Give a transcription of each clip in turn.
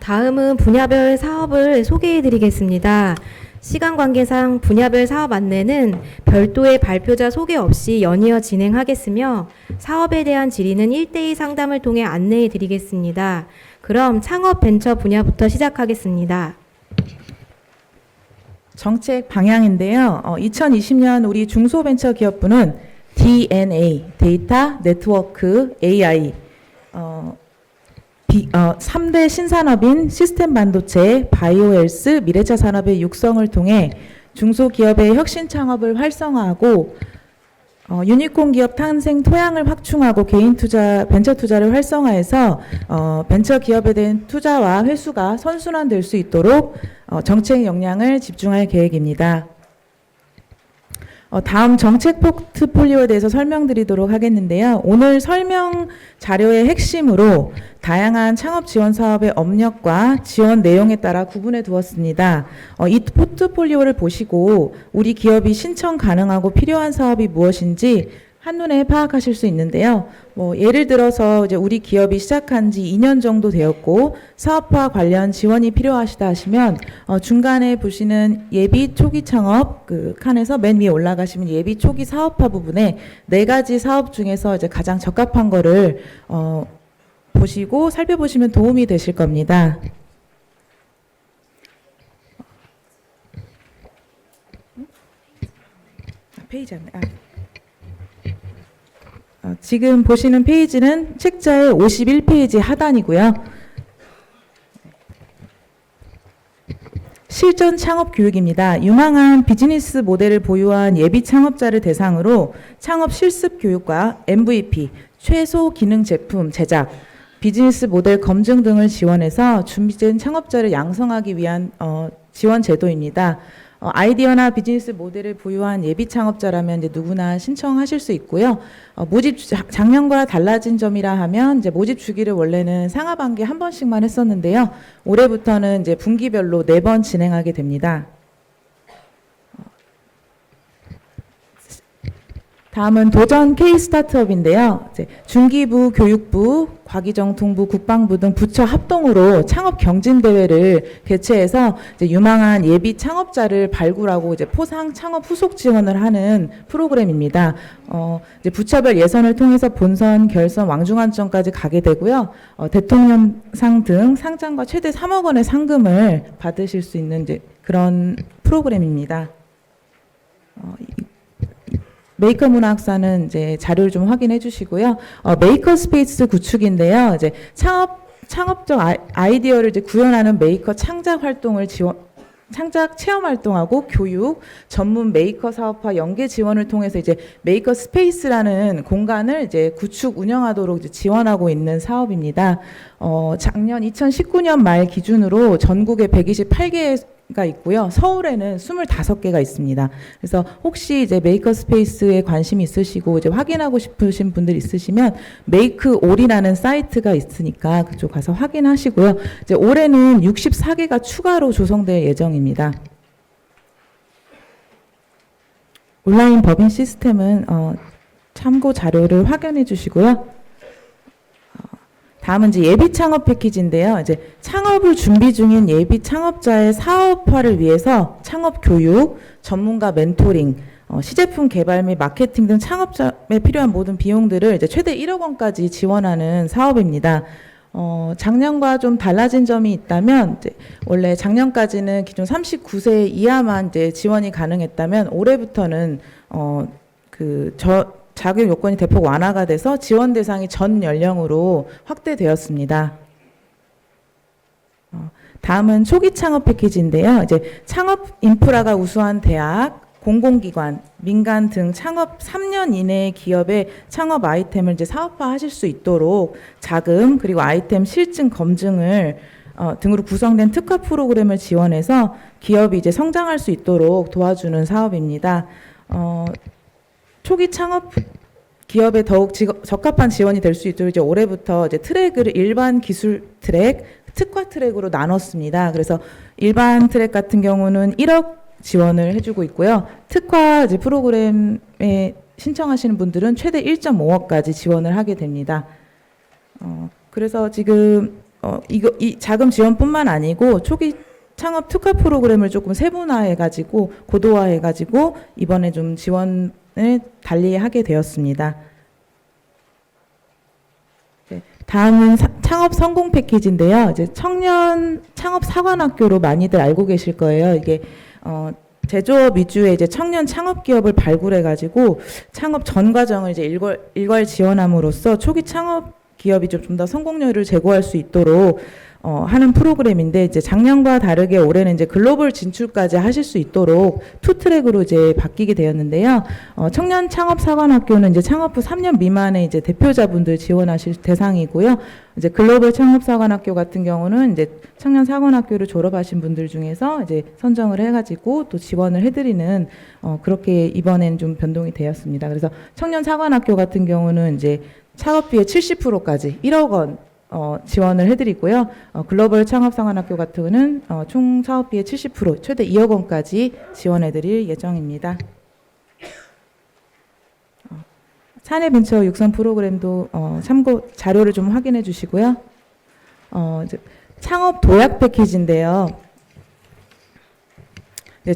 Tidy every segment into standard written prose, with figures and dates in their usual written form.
다음은 분야별 사업을 소개해 드리겠습니다. 시간 관계상 분야별 사업 안내는 별도의 발표자 소개 없이 연이어 진행하겠으며 사업에 대한 질의는 1대1 상담을 통해 안내해 드리겠습니다. 그럼 창업 벤처 분야부터 시작하겠습니다. 정책 방향인데요. 2020년 우리 중소벤처기업부는 DNA, 데이터, 네트워크, AI, 3대 신산업인 시스템 반도체, 바이오헬스, 미래차 산업의 육성을 통해 중소기업의 혁신 창업을 활성화하고 유니콘 기업 탄생 토양을 확충하고 개인 투자, 벤처 투자를 활성화해서 벤처 기업에 대한 투자와 회수가 선순환될 수 있도록 정책 역량을 집중할 계획입니다. 다음 정책 포트폴리오에 대해서 설명드리도록 하겠는데요. 오늘 설명 자료의 핵심으로 다양한 창업 지원 사업의 업력과 지원 내용에 따라 구분해 두었습니다. 이 포트폴리오를 보시고 우리 기업이 신청 가능하고 필요한 사업이 무엇인지 한눈에 파악하실 수 있는데요. 예를 들어서 이제 우리 기업이 시작한 지 2년 정도 되었고 사업화 관련 지원이 필요하시다 하시면 중간에 보시는 예비 초기 창업 그 칸에서 맨 위에 올라가시면 예비 초기 사업화 부분에 4가지 사업 중에서 이제 가장 적합한 거를 보시고 살펴보시면 도움이 되실 겁니다. 페이지 안 돼. 지금 보시는 페이지는 책자의 51페이지 하단이고요. 실전 창업 교육입니다. 유망한 비즈니스 모델을 보유한 예비 창업자를 대상으로 창업 실습 교육과 MVP, 최소 기능 제품 제작, 비즈니스 모델 검증 등을 지원해서 준비된 창업자를 양성하기 위한 지원 제도입니다. 아이디어나 비즈니스 모델을 보유한 예비 창업자라면 이제 누구나 신청하실 수 있고요. 모집 작년과 달라진 점이라 하면 이제 모집 주기를 원래는 상하반기에 한 번씩만 했었는데요. 올해부터는 이제 분기별로 4번 진행하게 됩니다. 다음은 도전 K 스타트업인데요. 중기부, 교육부, 과기정통부, 국방부 등 부처 합동으로 창업 경진 대회를 개최해서 이제 유망한 예비 창업자를 발굴하고 이제 포상 창업 후속 지원을 하는 프로그램입니다. 이제 부처별 예선을 통해서 본선, 결선, 왕중왕전까지 가게 되고요. 대통령상 등 상장과 최대 3억 원의 상금을 받으실 수 있는 이제 그런 프로그램입니다. 메이커 문화학사는 이제 자료를 좀 확인해 주시고요. 메이커 스페이스 구축인데요. 이제 창업적 아이디어를 이제 구현하는 메이커 창작 활동을 창작 체험 활동하고 교육, 전문 메이커 사업화 연계 지원을 통해서 이제 메이커 스페이스라는 공간을 이제 구축 운영하도록 이제 지원하고 있는 사업입니다. 작년 2019년 말 기준으로 전국에 128개가 있고요. 서울에는 25개가 있습니다. 그래서 혹시 이제 메이커 스페이스에 관심이 있으시고 이제 확인하고 싶으신 분들 있으시면 메이크올이라는 사이트가 있으니까 그쪽 가서 확인하시고요. 이제 올해는 64개가 추가로 조성될 예정입니다. 온라인 법인 시스템은 참고 자료를 확인해 주시고요. 다음은 이제 예비 창업 패키지인데요. 이제 창업을 준비 중인 예비 창업자의 사업화를 위해서 창업 교육, 전문가 멘토링, 시제품 개발 및 마케팅 등 창업자에 필요한 모든 비용들을 이제 최대 1억 원까지 지원하는 사업입니다. 작년과 좀 달라진 점이 있다면 이제 원래 작년까지는 기존 39세 이하만 이제 지원이 가능했다면 올해부터는 자격 요건이 대폭 완화가 돼서 지원 대상이 전 연령으로 확대되었습니다. 다음은 초기 창업 패키지인데요. 이제 창업 인프라가 우수한 대학, 공공기관, 민간 등 창업 3년 이내의 기업의 창업 아이템을 이제 사업화하실 수 있도록 자금 그리고 아이템 실증 검증을 등으로 구성된 특화 프로그램을 지원해서 기업이 이제 성장할 수 있도록 도와주는 사업입니다. 초기 창업 기업에 더욱 적합한 지원이 될 수 있도록 이제 올해부터 이제 트랙을 일반 기술 트랙, 특화 트랙으로 나눴습니다. 그래서 일반 트랙 같은 경우는 1억 지원을 해주고 있고요. 특화 이제 프로그램에 신청하시는 분들은 최대 1.5억까지 지원을 하게 됩니다. 그래서 지금 이 자금 지원뿐만 아니고 초기 창업 특화 프로그램을 조금 세분화해가지고 고도화해가지고 이번에 좀 지원을 달리 하게 되었습니다. 네, 다음은 창업 성공 패키지인데요. 이제 청년 창업 사관학교로 많이들 알고 계실 거예요. 이게 제조업 위주의 이제 청년 창업 기업을 발굴해가지고 창업 전 과정을 이제 일괄 지원함으로써 초기 창업 기업이 좀 더 성공률을 제고할 수 있도록 하는 프로그램인데, 이제 작년과 다르게 올해는 이제 글로벌 진출까지 하실 수 있도록 투 트랙으로 이제 바뀌게 되었는데요. 청년 창업 사관학교는 이제 창업 후 3년 미만의 이제 대표자분들 지원하실 대상이고요. 이제 글로벌 창업 사관학교 같은 경우는 이제 청년 사관학교를 졸업하신 분들 중에서 이제 선정을 해가지고 또 지원을 해드리는 그렇게 이번엔 좀 변동이 되었습니다. 그래서 청년 사관학교 같은 경우는 이제 창업비의 70%까지 1억 원 지원을 해드리고요. 글로벌 창업상관학교 같은 경우는 총 사업비의 70% 최대 2억 원까지 지원해드릴 예정입니다. 사내벤처 육성 프로그램도 참고 자료를 좀 확인해 주시고요. 이제 창업 도약 패키지인데요.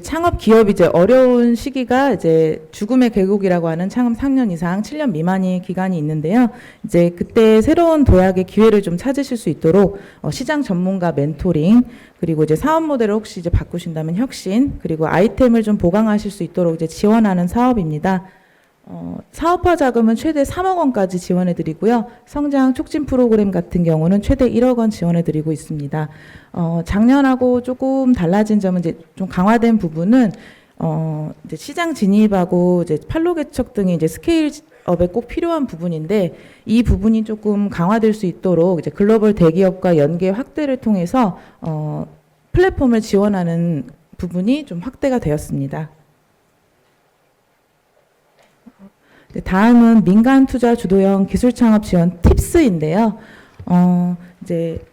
창업 기업이 이제 어려운 시기가 이제 죽음의 계곡이라고 하는 창업 3년 이상 7년 미만의 기간이 있는데요. 이제 그때 새로운 도약의 기회를 좀 찾으실 수 있도록 시장 전문가 멘토링, 그리고 이제 사업 모델을 혹시 이제 바꾸신다면 혁신, 그리고 아이템을 좀 보강하실 수 있도록 이제 지원하는 사업입니다. 사업화 자금은 최대 3억 원까지 지원해 드리고요. 성장 촉진 프로그램 같은 경우는 최대 1억 원 지원해 드리고 있습니다. 작년하고 조금 달라진 점은 이제 좀 강화된 부분은 이제 시장 진입하고 이제 판로 개척 등이 이제 스케일업에 꼭 필요한 부분인데, 이 부분이 조금 강화될 수 있도록 이제 글로벌 대기업과 연계 확대를 통해서 플랫폼을 지원하는 부분이 좀 확대가 되었습니다. 다음은 민간 투자 주도형 기술 창업 지원 팁스인데요. 이제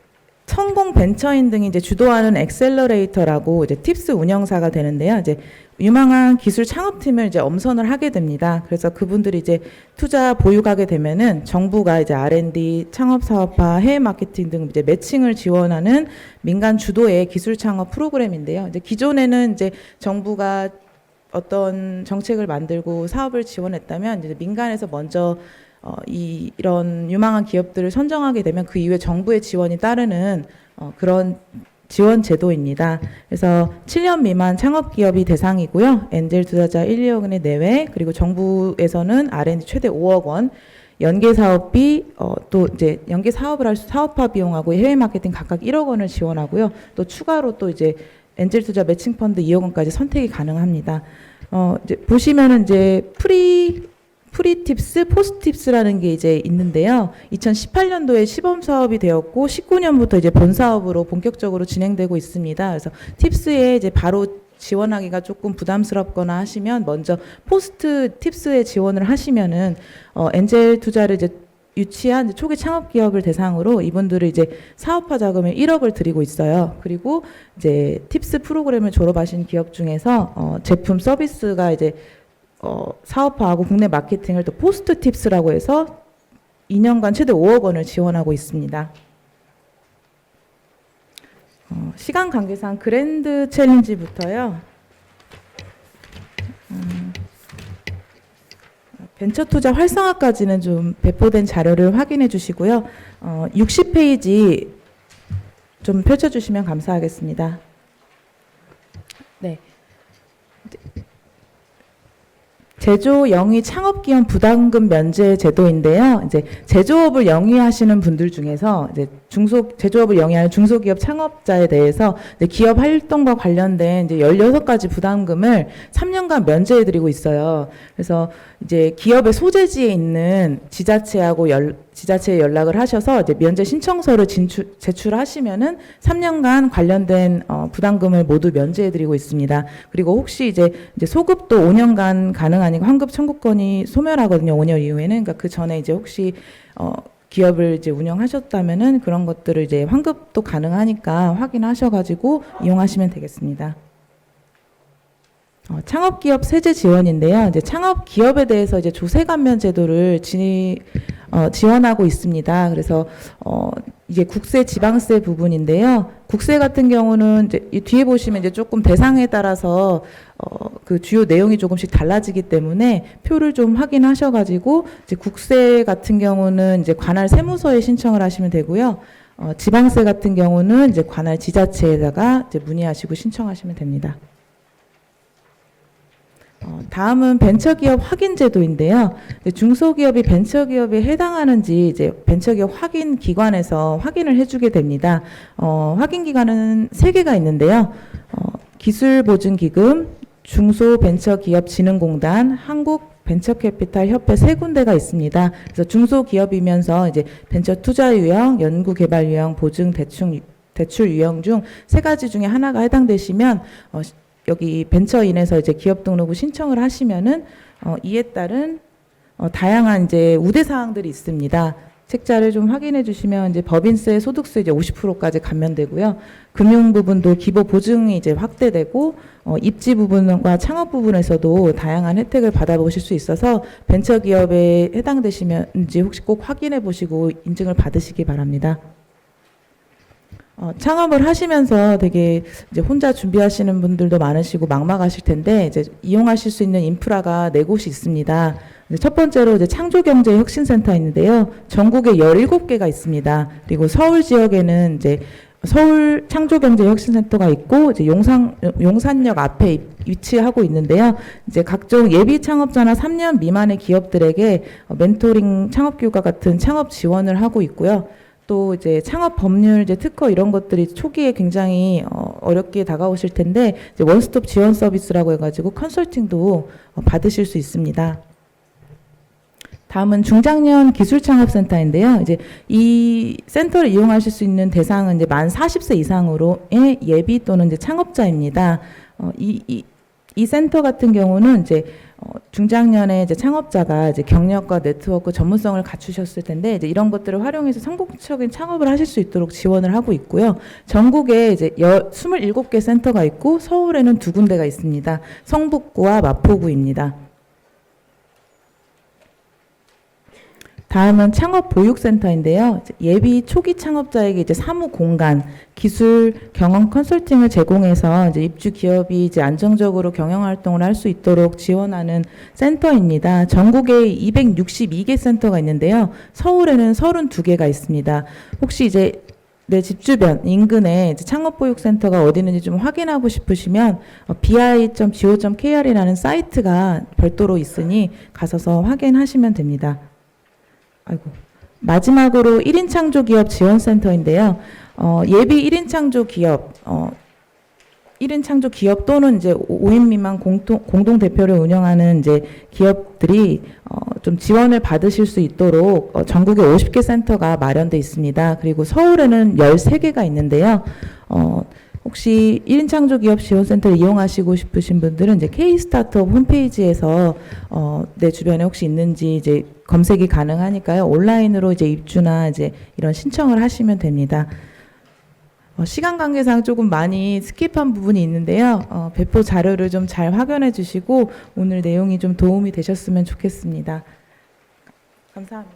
성공 벤처인 등이 이제 주도하는 엑셀러레이터라고 이제 팁스 운영사가 되는데요. 이제 유망한 기술 창업팀을 이제 엄선을 하게 됩니다. 그래서 그분들이 이제 투자 보유하게 되면은 정부가 이제 R&D, 창업 사업화, 해외 마케팅 등 이제 매칭을 지원하는 민간 주도의 기술 창업 프로그램인데요. 이제 기존에는 이제 정부가 어떤 정책을 만들고 사업을 지원했다면 이제 민간에서 먼저 이런 유망한 기업들을 선정하게 되면 그 이후에 정부의 지원이 따르는 그런 지원 제도입니다. 그래서 7년 미만 창업 기업이 대상이고요. 엔젤 투자자 1, 2억 원의 내외, 그리고 정부에서는 R&D 최대 5억 원, 연계 사업비 또 이제 연계 사업을 할 수 사업화 비용하고 해외 마케팅 각각 1억 원을 지원하고요. 또 추가로 또 이제 엔젤 투자 매칭 펀드 2억 원까지 선택이 가능합니다. 이제 보시면은 이제 프리팁스, 포스팁스라는 게 이제 있는데요. 2018년도에 시범 사업이 되었고 19년부터 이제 본 사업으로 본격적으로 진행되고 있습니다. 그래서 팁스에 이제 바로 지원하기가 조금 부담스럽거나 하시면 먼저 포스트 팁스에 지원을 하시면은 엔젤 투자를 이제 유치한 초기 창업 기업을 대상으로 이분들을 이제 사업화 자금을 1억을 드리고 있어요. 그리고 이제 팁스 프로그램을 졸업하신 기업 중에서 제품 서비스가 이제 사업화하고 국내 마케팅을 또 포스트 팁스라고 해서 2년간 최대 5억 원을 지원하고 있습니다. 시간 관계상 그랜드 챌린지부터요. 벤처 투자 활성화까지는 좀 배포된 자료를 확인해 주시고요. 60페이지 좀 펼쳐주시면 감사하겠습니다. 네. 제조 영위 창업기업 부담금 면제 제도인데요. 이제 제조업을 영위하시는 분들 중에서 이제 제조업을 영위하는 중소기업 창업자에 대해서 이제 기업 활동과 관련된 이제 16가지 부담금을 3년간 면제해드리고 있어요. 그래서 이제 기업의 소재지에 있는 지자체에 연락을 하셔서 이제 면제 신청서를 제출하시면은 3년간 관련된 부담금을 모두 면제해드리고 있습니다. 그리고 혹시 이제 소급도 5년간 가능하니까 환급 청구권이 소멸하거든요. 5년 이후에는. 그러니까 그 전에 이제 혹시 기업을 이제 운영하셨다면은 그런 것들을 이제 환급도 가능하니까 확인하셔가지고 이용하시면 되겠습니다. 창업기업 세제 지원인데요. 이제 창업기업에 대해서 이제 조세 감면 제도를 지원하고 있습니다. 그래서 이게 국세, 지방세 부분인데요. 국세 같은 경우는 이제 이 뒤에 보시면 이제 조금 대상에 따라서 그 주요 내용이 조금씩 달라지기 때문에 표를 좀 확인하셔가지고 이제 국세 같은 경우는 이제 관할 세무서에 신청을 하시면 되고요. 지방세 같은 경우는 이제 관할 지자체에다가 이제 문의하시고 신청하시면 됩니다. 다음은 벤처기업 확인 제도인데요. 중소기업이 벤처기업에 해당하는지 이제 벤처기업 확인 기관에서 확인을 해주게 됩니다. 확인 기관은 3개가 있는데요. 기술보증기금, 중소벤처기업진흥공단, 한국벤처캐피탈협회 3군데가 있습니다. 그래서 중소기업이면서 이제 벤처 투자 유형, 연구개발 유형, 보증 대출 유형 중 3가지 중에 하나가 해당되시면 여기 벤처인에서 이제 기업 등록을 신청을 하시면은 이에 따른 다양한 이제 우대 사항들이 있습니다. 책자를 좀 확인해 주시면 이제 법인세, 소득세 이제 50%까지 감면되고요. 금융 부분도 기본 보증이 이제 확대되고 입지 부분과 창업 부분에서도 다양한 혜택을 받아보실 수 있어서 벤처 기업에 해당되시면지 혹시 꼭 확인해 보시고 인증을 받으시기 바랍니다. 창업을 하시면서 되게 이제 혼자 준비하시는 분들도 많으시고 막막하실 텐데 이제 이용하실 수 있는 인프라가 4곳이 있습니다. 첫 번째로 이제 창조경제혁신센터 있는데요. 전국에 17개가 있습니다. 그리고 서울 지역에는 이제 서울 창조경제혁신센터가 있고 이제 용산역 앞에 위치하고 있는데요. 이제 각종 예비 창업자나 3년 미만의 기업들에게 멘토링 창업교육과 같은 창업 지원을 하고 있고요. 또 이제 창업 법률 이제 특허 이런 것들이 초기에 굉장히 어렵게 다가오실 텐데 이제 원스톱 지원 서비스라고 해가지고 컨설팅도 받으실 수 있습니다. 다음은 중장년 기술창업센터인데요. 이제 이 센터를 이용하실 수 있는 대상은 이제 만 40세 이상으로의 예비 또는 이제 창업자입니다. 이 센터 같은 경우는 이제 중장년의 이제 창업자가 이제 경력과 네트워크 전문성을 갖추셨을 텐데 이제 이런 것들을 활용해서 성공적인 창업을 하실 수 있도록 지원을 하고 있고요. 전국에 이제 27개 센터가 있고 서울에는 2군데가 있습니다. 성북구와 마포구입니다. 다음은 창업보육센터인데요. 예비 초기 창업자에게 이제 사무 공간, 기술, 경험 컨설팅을 제공해서 이제 입주 기업이 이제 안정적으로 경영 활동을 할 수 있도록 지원하는 센터입니다. 전국에 262개 센터가 있는데요. 서울에는 32개가 있습니다. 혹시 이제 내 집 주변 인근에 이제 창업보육센터가 어디 있는지 좀 확인하고 싶으시면 bi.go.kr이라는 사이트가 별도로 있으니 가셔서 확인하시면 됩니다. 마지막으로 1인 창조기업 지원센터인데요. 예비 1인 창조기업, 1인 창조기업 또는 이제 5인 미만 공동 대표를 운영하는 이제 기업들이 좀 지원을 받으실 수 있도록 전국에 50개 센터가 마련돼 있습니다. 그리고 서울에는 13개가 있는데요. 혹시 1인 창조기업 지원센터를 이용하시고 싶으신 분들은 이제 K-스타트업 홈페이지에서 내 주변에 혹시 있는지 이제 검색이 가능하니까요. 온라인으로 이제 입주나 이제 이런 신청을 하시면 됩니다. 시간 관계상 조금 많이 스킵한 부분이 있는데요. 배포 자료를 좀 잘 확인해 주시고 오늘 내용이 좀 도움이 되셨으면 좋겠습니다. 감사합니다.